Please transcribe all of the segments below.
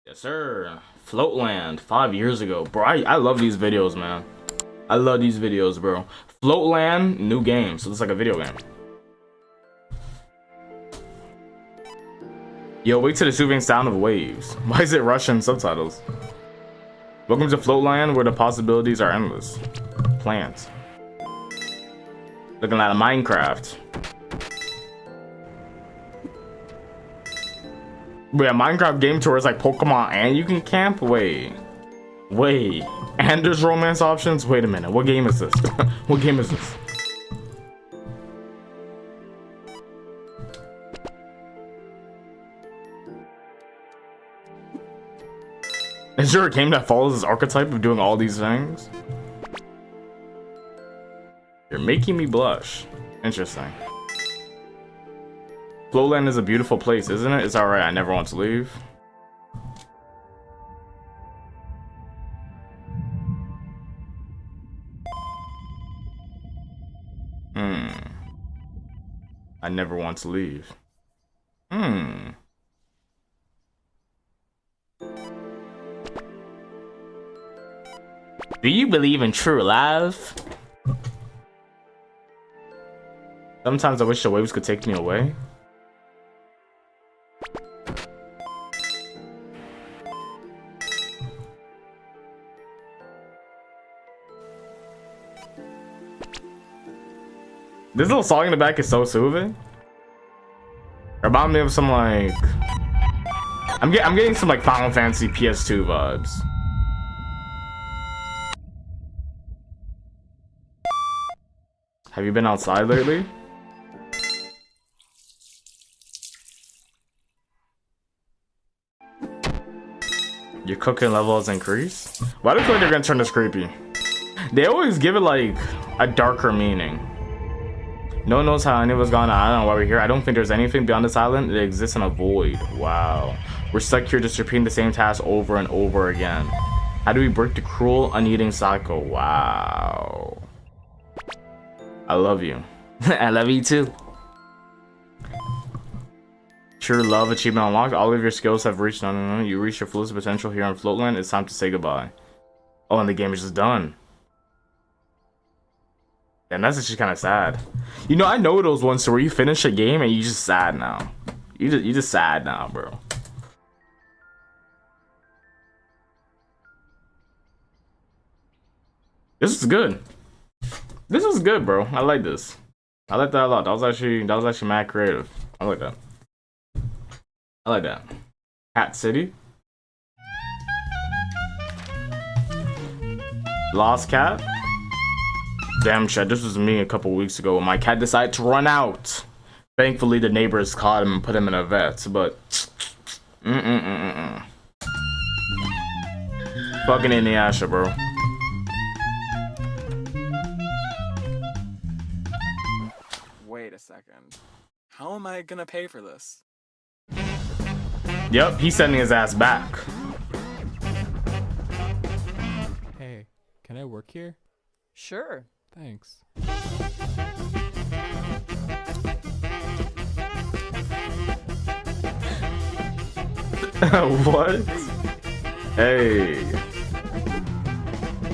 Yes, sir. Floatland, 5 years ago. Bro, I love these videos, man. I love these videos, bro. Floatland, new game. So it's like a video game. Yo, wait to the soothing sound of waves. Why is it Russian subtitles? Welcome to Floatland, where the possibilities are endless. Plants. Looking like a Minecraft. Wait, a Minecraft game tour is like Pokemon and you can camp? Wait. And there's romance options? Wait a minute, what game is this? What game is this? Is there a game that follows this archetype of doing all these things? You're making me blush. Interesting. Floatland is a beautiful place, isn't it? It's alright, I never want to leave. I never want to leave. Do you believe in true love? Sometimes I wish the waves could take me away. This little song in the back is so soothing. Remind me of some like I'm getting some like Final Fantasy PS2 vibes. Have you been outside lately? Your cooking level has increased? Why do I feel like they're gonna turn this creepy? They always give it like a darker meaning. No one knows how any of us gone. I don't know why we're here. I don't think there's anything beyond this island. It exists in a void. Wow. We're stuck here just repeating the same task over and over again. How do we break the cruel, uneating cycle? Wow. I love you. I love you too. True love achievement unlocked. All of your skills have reached. No. You reached your fullest potential here on Floatland. It's time to say goodbye. Oh, and the game is just done. And that's actually kind of sad. You know, I know those ones where you finish a game and you just sad now. You just sad now, bro. This is good. This is good, bro. I like this. I like that a lot. That was actually mad creative. I like that. I like that. Cat City. Lost cat. Damn, Chad, this was me a couple weeks ago when my cat decided to run out. Thankfully, the neighbors caught him and put him in a vet, but... Fucking Inuyasha, bro. Wait a second. How am I gonna pay for this? Yep, he's sending his ass back. Hey, can I work here? Sure. Thanks. What? Hey.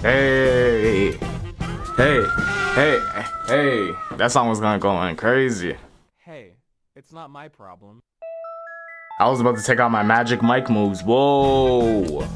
Hey. That song was gonna go in crazy. Hey, it's not my problem. I was about to take out my magic mic moves. Whoa.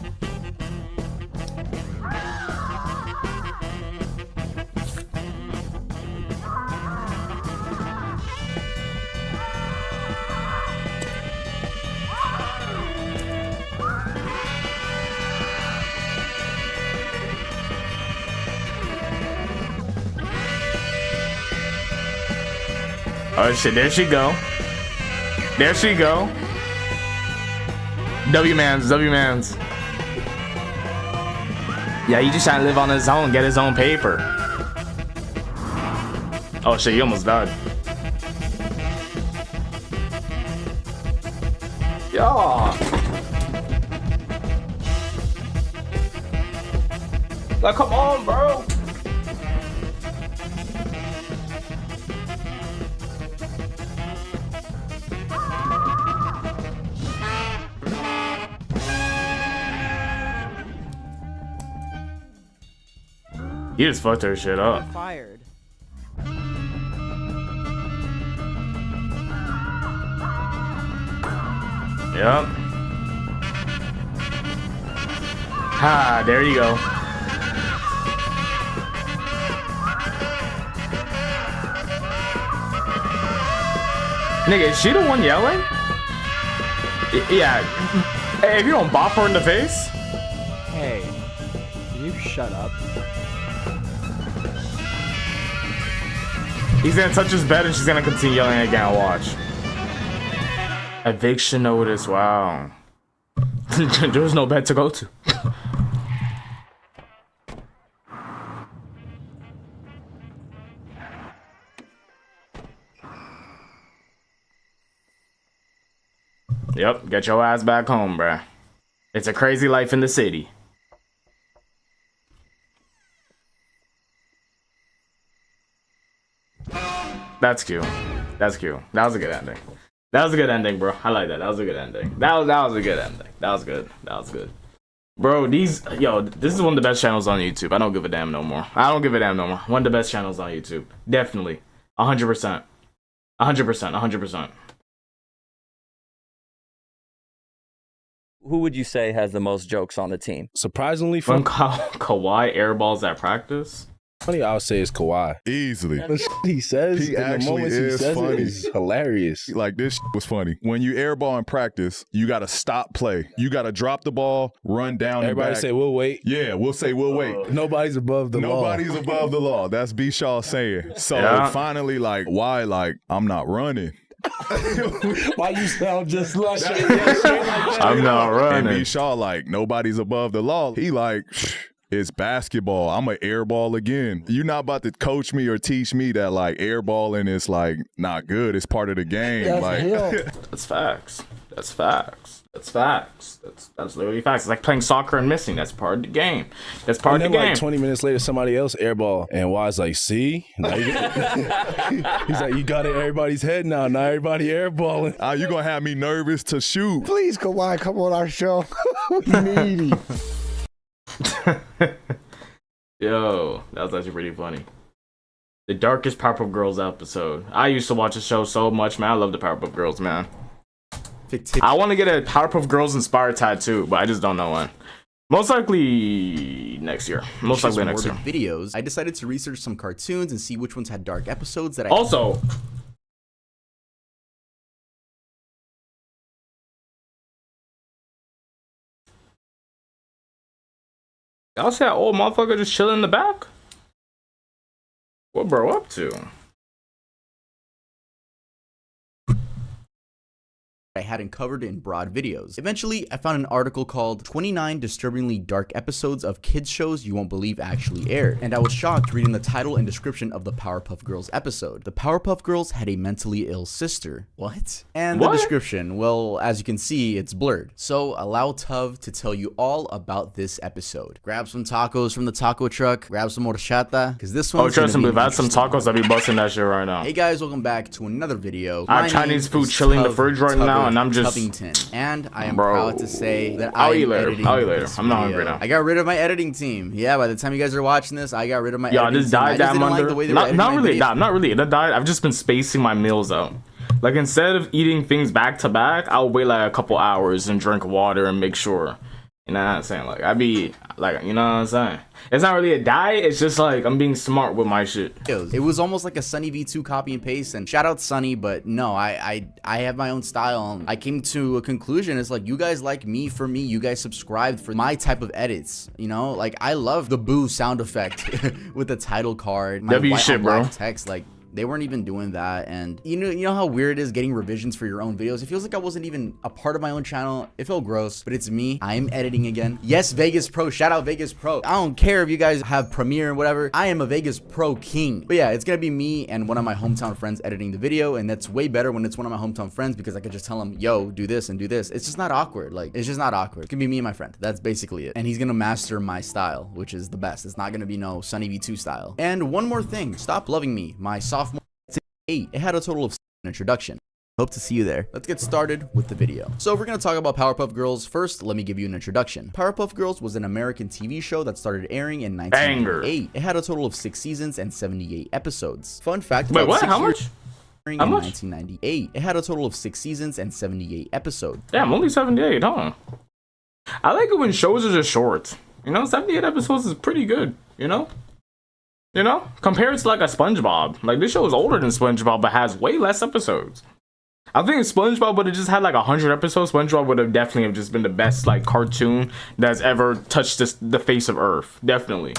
Oh shit, there she go. There she go. W-mans. Yeah, he just trying to live on his own, get his own paper. Oh shit, he almost died. Yeah. Like, come on, bro. He just fucked her shit up. Fired. Yep. Ah, there you go. Nigga, is she the one yelling? Yeah. Hey, if you don't bop her in the face. Hey, can you shut up? He's gonna touch his bed and she's gonna continue yelling again. Watch. Eviction notice. Wow. There was no bed to go to. Yep, get your ass back home, bruh. It's a crazy life in the city. That's cute. That's cute. That was a good ending. That was a good ending, bro. I like that. That was a good ending. That was a good ending. That was good. That was good. Bro, this is one of the best channels on YouTube. I don't give a damn no more. I don't give a damn no more. One of the best channels on YouTube. Definitely. 100%. 100%. 100%. Who would you say has the most jokes on the team? Surprisingly When funny, Kawhi airballs at practice. I would say it's Kawhi. Easily. The shit he says, He in the actually moments he is says funny. it is hilarious. Like, this was funny. When you airball in practice, you got to stop play. You got to drop the ball, run down Everybody and back. say, we'll wait. Yeah, we'll say we'll wait. Nobody's above the law. Nobody's above the law. That's B. Shaw saying. So Yeah. finally, like, why? Like, I'm not running. Why you sound just like I'm not And B. running. Shaw, like, nobody's above the law. He like, it's basketball. I'm a airball again. You're not about to coach me or teach me that like airballing is like not good. It's part of the game. That's facts. That's facts. That's facts. That's literally facts. It's like playing soccer and missing. That's part of the game. That's part And of then the game. like 20 minutes later, somebody else airball. And Y's like, see? Now you He's like, you got it in everybody's head now. Now everybody airballing. You gonna have me nervous to shoot. Please, Kawhi, come on our show. We need you. Yo, that was actually pretty funny. The darkest Powerpuff Girls episode. I used to watch the show so much, man. I love the Powerpuff Girls, man. I want to get a Powerpuff Girls inspired tattoo, but I just don't know when. Most likely next year. Most likely next year. Videos. I decided to research some cartoons and see which ones had dark episodes that I Also, y'all see that old motherfucker just chilling in the back? What bro up to? I hadn't covered in broad videos. Eventually, I found an article called 29 Disturbingly Dark Episodes of Kids Shows You Won't Believe Actually Aired, and I was shocked reading the title and description of the Powerpuff Girls episode. The Powerpuff Girls had a mentally ill sister. What? And the description, well, as you can see, it's blurred. So allow Tuv to tell you all about this episode. Grab some tacos from the taco truck, grab some horchata, because this one's trust gonna me, be if I had some interesting. tacos, I'd be busting that shit right now. Hey guys, welcome back to another video. I have My Chinese name food is chilling in the Tuv fridge right now, and I'm just- Covington, and I am Bro. proud to say that I'll I'm eat later. editing I'll eat later. this I'm not video. hungry now. I got rid of my editing team. Yeah, by the time you guys are watching this, I got rid of my Yo, I editing just team. I died just that didn't Monday. like the way they were editing Not my really videos. that. Not really that died. I've just been spacing my meals out. Like instead of eating things back to back, I'll wait like a couple hours and drink water and make sure. You know what I'm saying? Like I be like, you know what I'm saying? It's not really a diet. It's just like I'm being smart with my shit. It was almost like a Sunny V2 copy and paste, and shout out Sunny, but no, I have my own style. I came to a conclusion. It's like, you guys like me for me. You guys subscribed for my type of edits. You know, like I love the boo sound effect with the title card. My W white shit, on black bro. text, like they weren't even doing that. And you know how weird it is getting revisions for your own videos. It feels like I wasn't even a part of my own channel. It felt gross, but it's me. I'm editing again. Yes, Vegas Pro. Shout out Vegas Pro. I don't care if you guys have Premiere and whatever. I am a Vegas Pro king. But yeah, it's gonna be me and one of my hometown friends editing the video, and that's way better when it's one of my hometown friends because I could just tell him, yo, do this and do this. It's just not awkward. Like, it's just not awkward. It's gonna be me and my friend. That's basically it. And he's gonna master my style, which is the best. It's not gonna be no Sunny V2 style. And one more thing. Stop Loving Me, my sophomore 8. It had a total of 7 introduction. Hope to see you there. Let's get started with the video. So if we're gonna talk about Powerpuff Girls, first let me give you an introduction. Powerpuff Girls was an American TV show that started airing in 1998. It had a total of 6 seasons and 78 episodes. Fun fact about How much? In 1998. It had a total of 6 seasons and 78 episodes. Damn, only 78, huh? I like it when shows are just short. You know, 78 episodes is pretty good, you know? You know? Compared to like a SpongeBob. Like, this show is older than SpongeBob, but has way less episodes. I think if SpongeBob would have just had like 100 episodes, SpongeBob would have definitely have just been the best like cartoon that's ever touched the face of Earth. Definitely.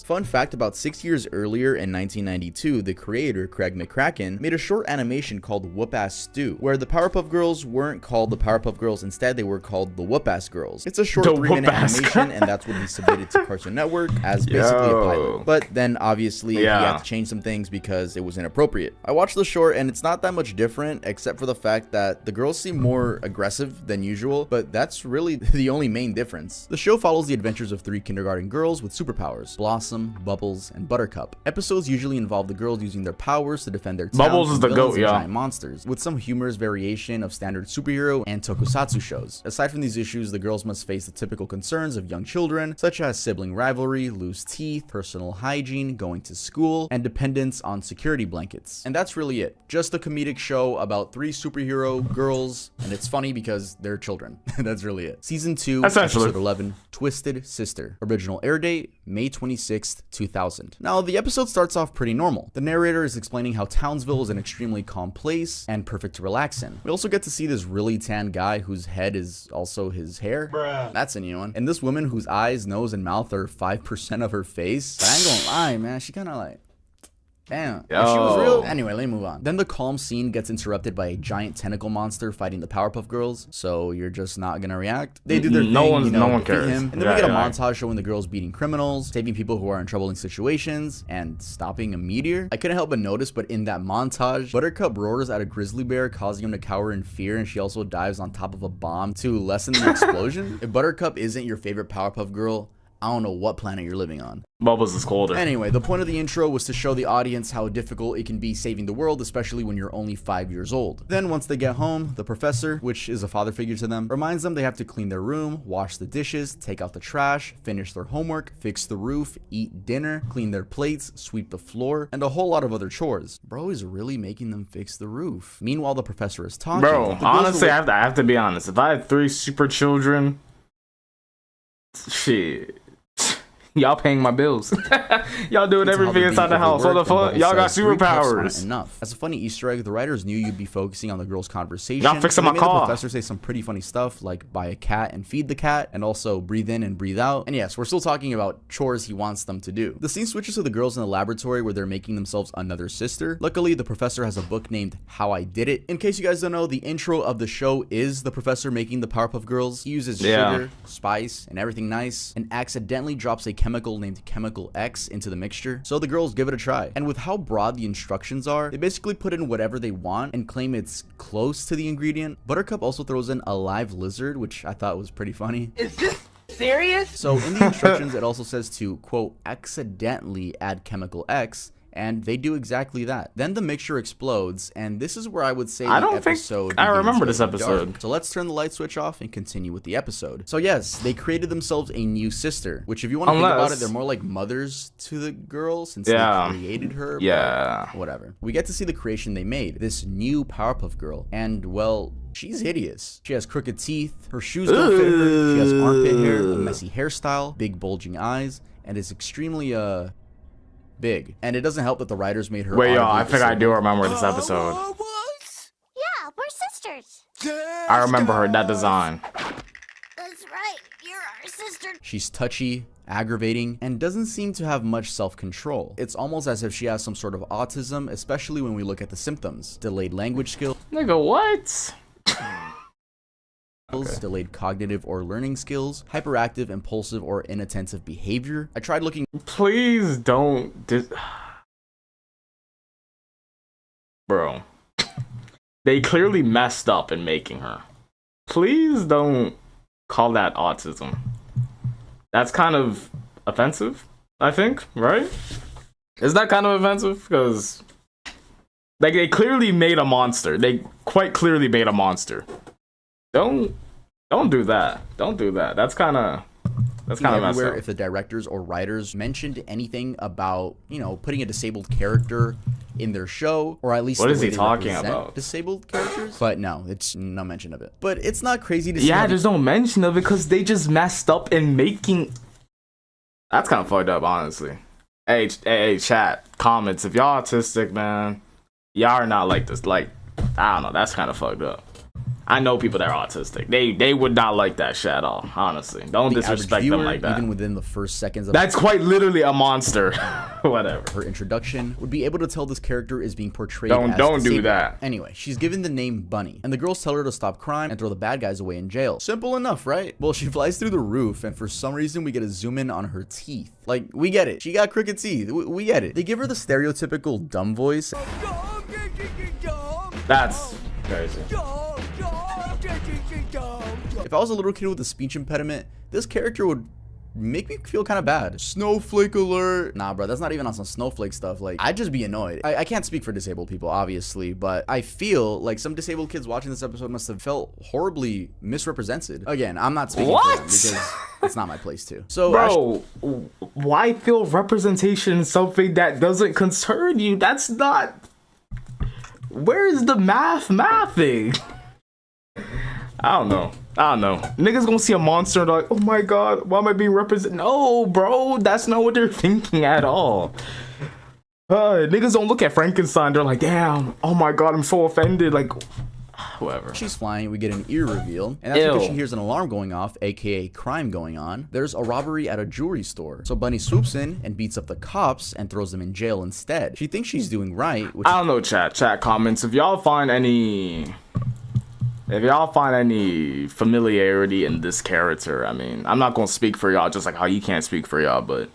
Fun fact, about 6 years earlier in 1992, the creator, Craig McCracken, made a short animation called Whoop Ass Stew, where the Powerpuff Girls weren't called the Powerpuff Girls, instead they were called the Whoop Ass Girls. It's a short 3-minute animation, and that's what he submitted to Cartoon Network as basically a pilot. But then obviously he had to change some things because it was inappropriate. I watched the short and it's not that much different, except for the fact that the girls seem more aggressive than usual, but that's really the only main difference. The show follows the adventures of 3 kindergarten girls with superpowers: Blossom, Bubbles, and Buttercup. Episodes usually involve the girls using their powers to defend their towns. Bubbles is the goat, giant monsters, with some humorous variation of standard superhero and tokusatsu shows. Aside from these issues, the girls must face the typical concerns of young children, such as sibling rivalry, loose teeth, personal hygiene, going to school, and dependence on security blankets. And that's really it. Just a comedic show about 3 superhero girls, and it's funny because they're children. That's really it. Season 2, episode 11, Twisted Sister. Original air date, May 26th, 2000. Now, the episode starts off pretty normal. The narrator is explaining how Townsville is an extremely calm place and perfect to relax in. We also get to see this really tan guy whose head is also his hair. Bruh. That's a new one. And this woman whose eyes, nose, and mouth are 5% of her face. But I ain't gonna lie, man, she kind of like... Damn, if she was real. Anyway, let me move on. Then the calm scene gets interrupted by a giant tentacle monster fighting the Powerpuff Girls. So you're just not gonna react? They do their thing, no one cares. Him. And then we get a montage showing the girls beating criminals, saving people who are in troubling situations, and stopping a meteor. I couldn't help but notice, but in that montage, Buttercup roars at a grizzly bear, causing him to cower in fear, and she also dives on top of a bomb to lessen the explosion. If Buttercup isn't your favorite Powerpuff Girl, I don't know what planet you're living on. Bubbles is colder. Anyway, the point of the intro was to show the audience how difficult it can be saving the world, especially when you're only 5 years old. Then once they get home, the professor, which is a father figure to them, reminds them they have to clean their room, wash the dishes, take out the trash, finish their homework, fix the roof, eat dinner, clean their plates, sweep the floor, and a whole lot of other chores. Bro is really making them fix the roof. Meanwhile, the professor is talking. Bro, honestly, I have to be honest. If I had 3 super children, shit. Y'all paying my bills. Y'all doing everything inside the house. What the fuck? Y'all got superpowers. Enough. As a funny Easter egg, the writers knew you'd be focusing on the girls' conversation. Y'all fixing my car. The professor say some pretty funny stuff like buy a cat and feed the cat, and also breathe in and breathe out. And yes, we're still talking about chores he wants them to do. The scene switches to the girls in the laboratory where they're making themselves another sister. Luckily, the professor has a book named How I Did It. In case you guys don't know, the intro of the show is the professor making the Powerpuff Girls. He uses sugar, spice, and everything nice, and accidentally drops a chemical named Chemical X into the mixture, so the girls give it a try. And with how broad the instructions are, they basically put in whatever they want and claim it's close to the ingredient. Buttercup also throws in a live lizard, which I thought was pretty funny. Is this serious? So in the instructions, it also says to, quote, accidentally add Chemical X, and they do exactly that. Then the mixture explodes, and this is where I would say the episode I remember this episode. Dark. So let's turn the light switch off and continue with the episode. So yes, they created themselves a new sister, which if you want to think about it, they're more like mothers to the girl since they created her. Yeah. Whatever. We get to see the creation they made, this new Powerpuff Girl, and well, she's hideous. She has crooked teeth, her shoes don't fit her, she has armpit hair, a messy hairstyle, big bulging eyes, and is extremely big. And it doesn't help that the writers made her. Wait, yo, I think I do remember this episode. What? Yeah, we're sisters. I remember her, that design. That's right, you're our sister. She's touchy, aggravating, and doesn't seem to have much self-control. It's almost as if she has some sort of autism, especially when we look at the symptoms. Delayed language skills. Nigga, what? Delayed cognitive or learning skills, hyperactive, impulsive, or inattentive behavior. I tried looking. Please don't. Bro. They clearly messed up in making her. Please don't call that autism. That's kind of offensive, I think, right? Is that kind of offensive? Because Like, they clearly made a monster. They quite clearly made a monster. Don't do that. Don't do that. That's kind of messed everywhere up. if the directors or writers mentioned anything about, you know, putting a disabled character in their show, or at least What the is way he they talking represent about? disabled characters. But no, it's no mention of it. But it's not crazy to see. Yeah, there's no mention of it because they just messed up in making. That's kind of fucked up, honestly. Hey, chat, comments. If y'all autistic, man, y'all are not like this. Like, I don't know. That's kind of fucked up. I know people that are autistic. They would not like that shit at all, honestly. Don't disrespect viewer, them like that. Even within the first seconds of That's quite literally a monster. Whatever. her introduction, would be able to tell this character is being portrayed Don't as do disabled. that. Anyway, she's given the name Bunny, and the girls tell her to stop crime and throw the bad guys away in jail. Simple enough, right? Well, she flies through the roof, and for some reason, we get a zoom in on her teeth. Like, we get it. She got crooked teeth. We get it. They give her the stereotypical dumb voice. That's crazy. If I was a little kid with a speech impediment, this character would make me feel kind of bad. Snowflake alert. Nah, bro, that's not even on some snowflake stuff. Like, I'd just be annoyed. I can't speak for disabled people, obviously, but I feel like some disabled kids watching this episode must have felt horribly misrepresented. Again, I'm not speaking for them because it's not my place to. So, bro, why feel representation something that doesn't concern you? That's not. Where's the mathing? I don't know. Niggas gonna see a monster and they're like, oh my god, why am I being represented? No, bro, that's not what they're thinking at all. Niggas don't look at Frankenstein, they're like, damn, oh my god, I'm so offended. Like, whatever. she's flying, we get an ear reveal, and that's because she hears an alarm going off, aka crime going on. There's a robbery at a jewelry store, so Bunny swoops in and beats up the cops and throws them in jail instead. She thinks she's doing right, which I don't know, chat comments, if y'all find any familiarity in this character, I mean, I'm not gonna speak for y'all just like how you can't speak for y'all, but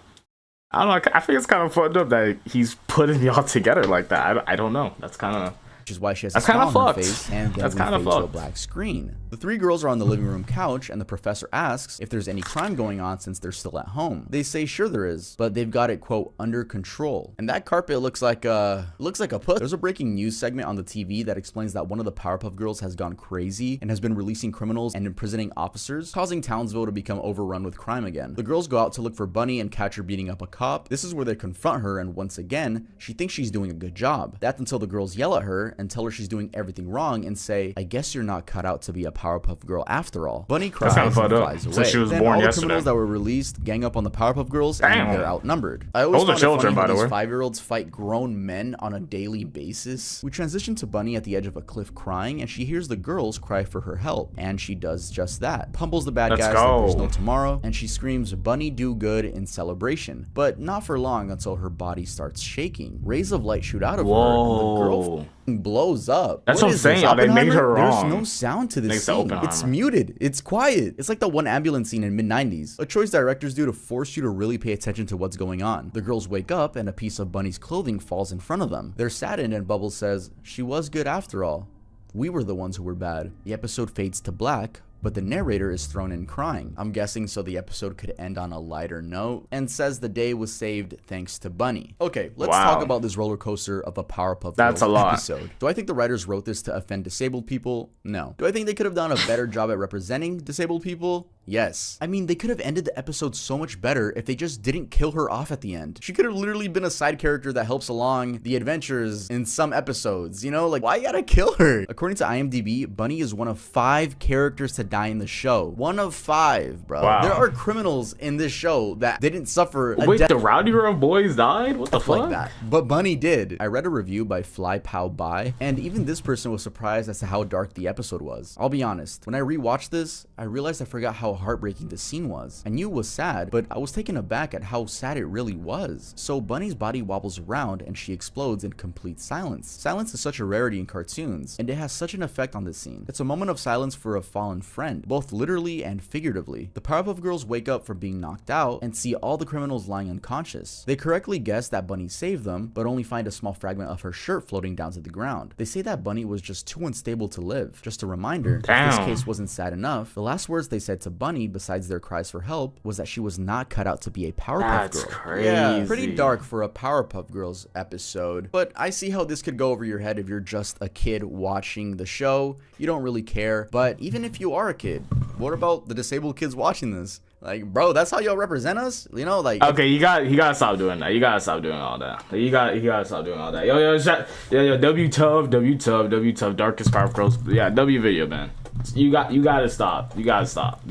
I don't know, I think it's kind of fucked up that he's putting y'all together like that. I don't know. That's kind of... which is why she has a smile on her face, and then we fade to a black screen. The three girls are on the living room couch, and the professor asks if there's any crime going on since they're still at home. They say sure there is, but they've got it, quote, under control. And that carpet looks like a puss. There's a breaking news segment on the TV that explains that one of the Powerpuff Girls has gone crazy and has been releasing criminals and imprisoning officers, causing Townsville to become overrun with crime again. The girls go out to look for Bunny and catch her beating up a cop. This is where they confront her, and once again, she thinks she's doing a good job. That's until the girls yell at her and tell her she's doing everything wrong and say, I guess you're not cut out to be a Powerpuff Girl after all. Bunny cries and flies away. So she was then born all the yesterday. criminals that were released gang up on the Powerpuff Girls, and they're outnumbered. I always Those are found children, it by funny the how way. these 5-year-olds fight grown men on a daily basis. We transition to Bunny at the edge of a cliff crying, and she hears the girls cry for her help, and she does just that. Pummels the bad guys like there's no tomorrow, and she screams, Bunny do good in celebration. But not for long until her body starts shaking. Rays of light shoot out of her, and the girl blows up. That's what I'm saying, y'all. They made her wrong. There's no sound to this scene. It's muted. It's quiet. It's like the one ambulance scene in mid-90s. A choice directors do to force you to really pay attention to what's going on. The girls wake up and a piece of Bunny's clothing falls in front of them. They're saddened and Bubbles says, she was good after all. We were the ones who were bad. The episode fades to black, but the narrator is thrown in crying. I'm guessing so the episode could end on a lighter note, and says the day was saved thanks to Bunny. Okay, let's talk about this roller coaster of a Powerpuff Girls episode. Do I think the writers wrote this to offend disabled people? No. Do I think they could have done a better job at representing disabled people? Yes. I mean, they could have ended the episode so much better if they just didn't kill her off at the end. She could have literally been a side character that helps along the adventures in some episodes, you know? Like, why you gotta kill her? According to IMDb, Bunny is one of 5 characters to die in the show. 1 of 5, bro. Wow. There are criminals in this show that didn't suffer a Wait, death the Rowdy Rough Boys died? What the fuck? like that. But Bunny did. I read a review by Fly Pow By, and even this person was surprised as to how dark the episode was. I'll be honest, when I rewatched this, I realized I forgot how heartbreaking the scene was. I knew it was sad, but I was taken aback at how sad it really was. So Bunny's body wobbles around and she explodes in complete silence. Silence is such a rarity in cartoons, and it has such an effect on this scene. It's a moment of silence for a fallen friend, both literally and figuratively. The Powerpuff Girls wake up from being knocked out and see all the criminals lying unconscious. They correctly guess that Bunny saved them, but only find a small fragment of her shirt floating down to the ground. They say that Bunny was just too unstable to live. Just a reminder, if this case wasn't sad enough, the last words they said to Bunny, besides their cries for help, was that she was not cut out to be a Powerpuff That's Girl. crazy. Yeah, pretty dark for a Powerpuff Girls episode. But I see how this could go over your head if you're just a kid watching the show. You don't really care. But even if you are a kid, what about the disabled kids watching this? Like, bro, that's how y'all represent us? You know, like... Okay, you gotta stop doing that. You gotta stop doing all that. You gotta stop doing all that. Yo, W Tub, Darkest Powerpuff Girls. Yeah, W video, man. You gotta stop. You gotta stop.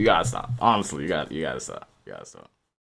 Honestly, you gotta stop.